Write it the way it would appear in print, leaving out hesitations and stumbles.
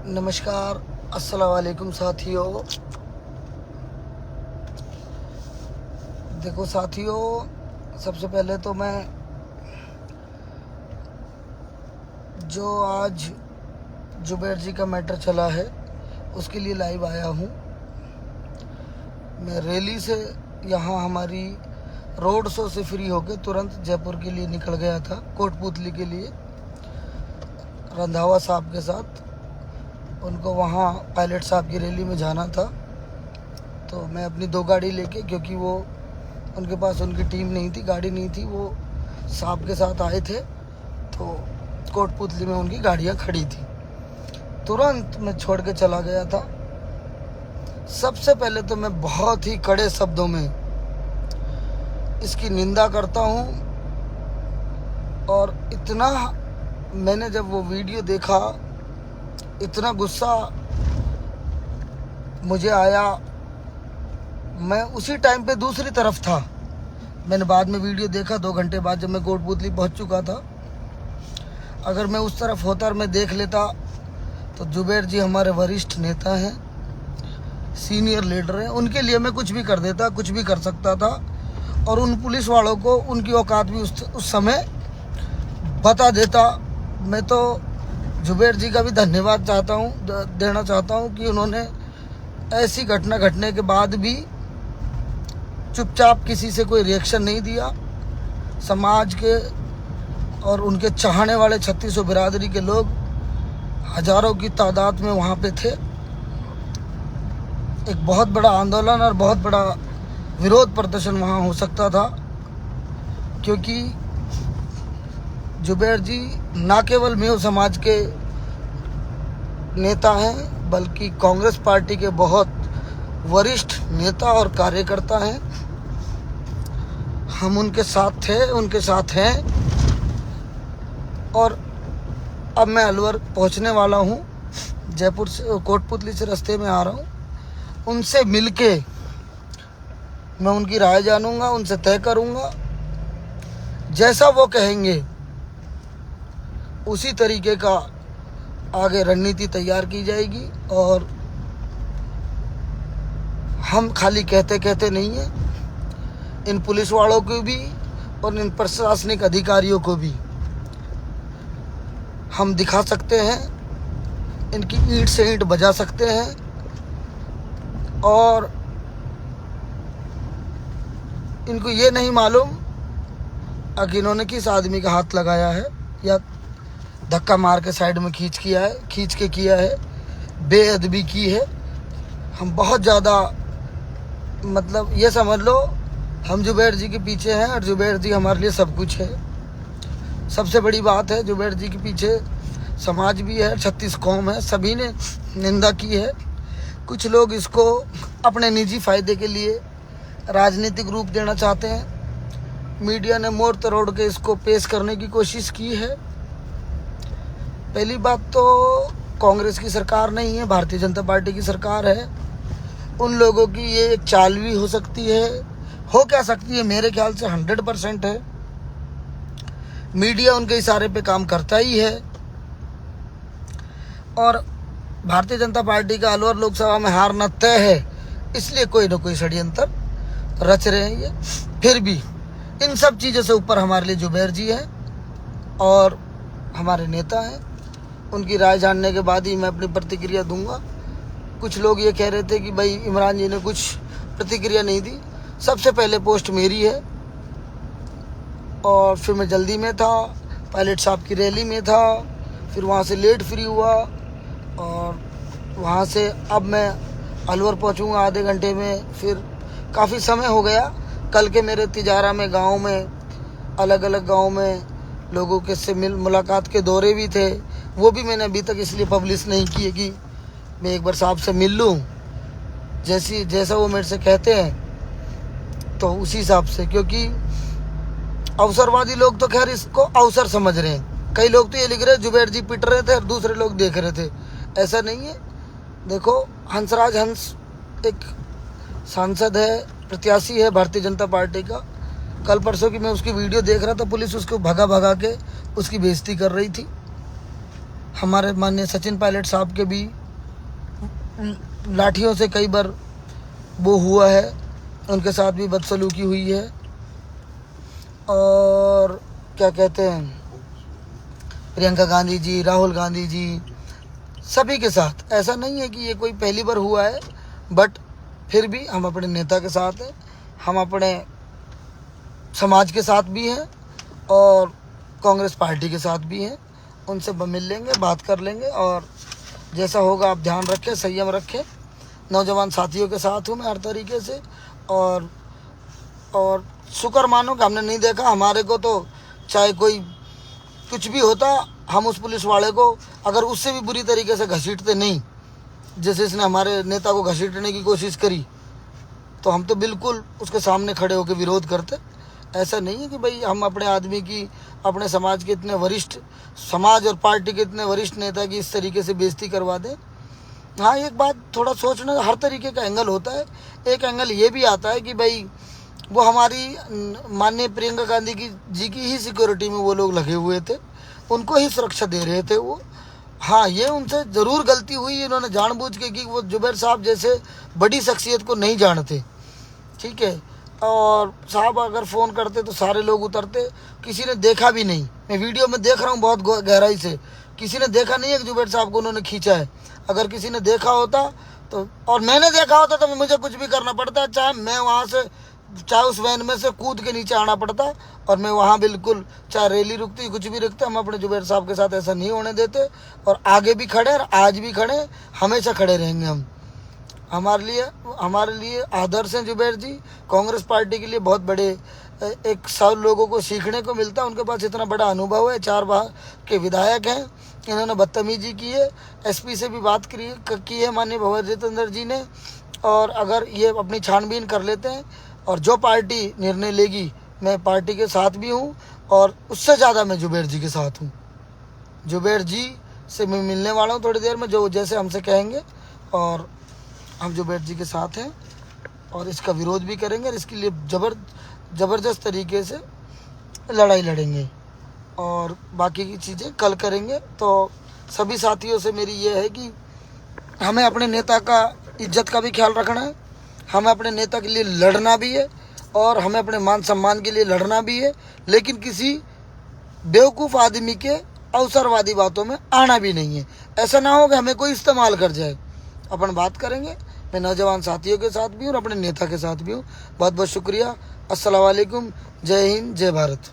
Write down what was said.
नमस्कार, अस्सलाम वालेकुम साथियों। देखो साथियों, सबसे पहले तो मैं जो आज जुबैर जी का मैटर चला है उसके लिए लाइव आया हूँ। मैं रैली से यहाँ हमारी रोड शो से फ्री होकर तुरंत जयपुर के लिए निकल गया था, कोटपुतली के लिए, रंधावा साहब के साथ। उनको वहाँ पायलट साहब की रैली में जाना था, तो मैं अपनी 2 गाड़ी लेके, क्योंकि वो उनके पास उनकी टीम नहीं थी, गाड़ी नहीं थी, वो साहब के साथ आए थे, तो कोटपुतली में उनकी गाड़ियाँ खड़ी थी। तुरंत मैं छोड़ के चला गया था। सबसे पहले तो मैं बहुत ही कड़े शब्दों में इसकी निंदा करता हूँ, और इतना मैंने जब वो वीडियो देखा, इतना गुस्सा मुझे आया। मैं उसी टाइम पे दूसरी तरफ था। मैंने बाद में वीडियो देखा 2 घंटे बाद, जब मैं कोटपुतली पहुंच चुका था। अगर मैं उस तरफ होता और मैं देख लेता तो जुबैर जी हमारे वरिष्ठ नेता हैं, सीनियर लीडर हैं, उनके लिए मैं कुछ भी कर देता, कुछ भी कर सकता था। और उन पुलिस वालों को उनकी औकात भी उस समय बता देता। मैं तो जुबैर जी का भी धन्यवाद देना चाहता हूं कि उन्होंने ऐसी घटना घटने के बाद भी चुपचाप किसी से कोई रिएक्शन नहीं दिया। समाज के और उनके चाहने वाले 3600 बिरादरी के लोग हजारों की तादाद में वहाँ पे थे। एक बहुत बड़ा आंदोलन और बहुत बड़ा विरोध प्रदर्शन वहाँ हो सकता था, क्योंकि जुबैर जी ना केवल मेव समाज के नेता हैं, बल्कि कांग्रेस पार्टी के बहुत वरिष्ठ नेता और कार्यकर्ता हैं। हम उनके साथ थे, उनके साथ हैं। और अब मैं अलवर पहुंचने वाला हूं। जयपुर से, कोटपुतली से रास्ते में आ रहा हूं। उनसे मिलके मैं उनकी राय जानूंगा, उनसे तय करूंगा। जैसा वो कहेंगे उसी तरीके का आगे रणनीति तैयार की जाएगी। और हम खाली कहते कहते नहीं हैं, इन पुलिस वालों को भी और इन प्रशासनिक अधिकारियों को भी हम दिखा सकते हैं, इनकी ईंट से ईंट बजा सकते हैं। और इनको ये नहीं मालूम कि इन्होंने किस आदमी का हाथ लगाया है या धक्का मार के साइड में खींच के किया है, बेअदबी की है। हम बहुत ज़्यादा, मतलब ये समझ लो, हम जुबैर जी के पीछे हैं और जुबैर जी हमारे लिए सब कुछ है। सबसे बड़ी बात है, जुबैर जी के पीछे समाज भी है, 36 कौम है, सभी ने निंदा की है। कुछ लोग इसको अपने निजी फ़ायदे के लिए राजनीतिक रूप देना चाहते हैं। मीडिया ने मोड़ तरोड़ के इसको पेश करने की कोशिश की है। पहली बात तो कांग्रेस की सरकार नहीं है, भारतीय जनता पार्टी की सरकार है। उन लोगों की ये एक चाल भी हो सकती है, हो क्या सकती है, मेरे ख्याल से 100% है। मीडिया उनके इशारे पे काम करता ही है। और भारतीय जनता पार्टी का अलवर लोकसभा में हारना तय है, इसलिए कोई ना कोई षड्यंत्र रच रहे हैं ये। फिर भी इन सब चीज़ों से ऊपर हमारे लिए जुबैर जी हैं और हमारे नेता हैं। उनकी राय जानने के बाद ही मैं अपनी प्रतिक्रिया दूंगा। कुछ लोग ये कह रहे थे कि भाई इमरान जी ने कुछ प्रतिक्रिया नहीं दी। सबसे पहले पोस्ट मेरी है, और फिर मैं जल्दी में था, पायलट साहब की रैली में था, फिर वहाँ से लेट फ्री हुआ, और वहाँ से अब मैं अलवर पहुँचूँगा आधे घंटे में। फिर काफ़ी समय हो गया। कल के मेरे तिजारा में, गाँव में, अलग अलग गाँव में लोगों के से मुलाकात के दौरे भी थे। वो भी मैंने अभी तक इसलिए पब्लिश नहीं किए कि मैं एक बार साहब से मिल लूँ, जैसा वो मेरे से कहते हैं तो उसी हिसाब से। क्योंकि अवसरवादी लोग तो खैर इसको अवसर समझ रहे हैं। कई लोग तो ये लिख रहे हैं जुबैर जी पिट रहे थे और दूसरे लोग देख रहे थे। ऐसा नहीं है। देखो, हंसराज हंस एक सांसद है, प्रत्याशी है भारतीय जनता पार्टी का। कल परसों की मैं उसकी वीडियो देख रहा था, पुलिस उसको भगा भगा के उसकी बेइज्जती कर रही थी। हमारे माननीय सचिन पायलट साहब के भी लाठियों से कई बार वो हुआ है, उनके साथ भी बदसलूकी हुई है। और क्या कहते हैं, प्रियंका गांधी जी, राहुल गांधी जी, सभी के साथ। ऐसा नहीं है कि ये कोई पहली बार हुआ है, बट फिर भी हम अपने नेता के साथ हैं, हम अपने समाज के साथ भी हैं और कांग्रेस पार्टी के साथ भी हैं। उनसे मिल लेंगे, बात कर लेंगे और जैसा होगा आप ध्यान रखें, संयम रखें। नौजवान साथियों के साथ हूँ मैं हर तरीके से। और शुक्र मानो कि हमने नहीं देखा। हमारे को तो चाहे कोई कुछ भी होता, हम उस पुलिस वाले को अगर उससे भी बुरी तरीके से घसीटते नहीं, जैसे इसने हमारे नेता को घसीटने की कोशिश करी, तो हम तो बिल्कुल उसके सामने खड़े होकर विरोध करते। ऐसा नहीं है कि भाई हम अपने आदमी की, अपने समाज के इतने वरिष्ठ, समाज और पार्टी के इतने वरिष्ठ नेता की इस तरीके से बेइज्जती करवा दें। हाँ, एक बात थोड़ा सोचना, हर तरीके का एंगल होता है। एक एंगल ये भी आता है कि भाई वो हमारी माननीय प्रियंका गांधी जी की ही सिक्योरिटी में वो लोग लगे हुए थे, उनको ही सुरक्षा दे रहे थे वो। हाँ, ये उनसे ज़रूर गलती हुई, इन्होंने जानबूझ के की। वो जुबैर साहब जैसे बड़ी शख्सियत को नहीं जानते, ठीक है। और साहब अगर फ़ोन करते तो सारे लोग उतरते, किसी ने देखा भी नहीं। मैं वीडियो में देख रहा हूँ बहुत गहराई से, किसी ने देखा नहीं है कि जुबैर साहब को उन्होंने खींचा है। अगर किसी ने देखा होता तो, और मैंने देखा होता तो मुझे कुछ भी करना पड़ता, चाहे मैं वहाँ से, चाहे उस वैन में से कूद के नीचे आना पड़ता और मैं वहाँ बिल्कुल, चाहे रैली रुकती, कुछ भी रुकता, हम अपने जुबैर साहब के साथ ऐसा नहीं होने देते। और आगे भी खड़े और आज भी खड़े, हमेशा खड़े रहेंगे हम। हमारे लिए आदर्श हैं जुबैर जी। कांग्रेस पार्टी के लिए बहुत बड़े, एक 100 लोगों को सीखने को मिलता है, उनके पास इतना बड़ा अनुभव है। 4 बार के विधायक हैं। इन्होंने बदतमीजी की है, एसपी से भी बात की है माननीय भंवर जितेंद्र जी ने। और अगर ये अपनी छानबीन कर लेते हैं और जो पार्टी निर्णय लेगी, मैं पार्टी के साथ भी हूँ और उससे ज़्यादा मैं जुबैर जी के साथ हूँ। जुबैर जी से मैं मिलने वाला हूँ थोड़ी देर में, जो जैसे हमसे कहेंगे, और हम जुबैर जी के साथ हैं और इसका विरोध भी करेंगे और इसके लिए ज़बरदस्त तरीके से लड़ाई लड़ेंगे और बाकी की चीज़ें कल करेंगे। तो सभी साथियों से मेरी ये है कि हमें अपने नेता का इज्जत का भी ख्याल रखना है, हमें अपने नेता के लिए लड़ना भी है और हमें अपने मान सम्मान के लिए लड़ना भी है, लेकिन किसी बेवकूफ़ आदमी के अवसरवादी बातों में आना भी नहीं है। ऐसा ना हो कि हमें कोई इस्तेमाल कर जाए। अपन बात करेंगे, मैं नौजवान साथियों के साथ भी हूँ और अपने नेता के साथ भी हूँ। बहुत बहुत शुक्रिया। अस्सलाम वालेकुम, जय हिंद, जय भारत।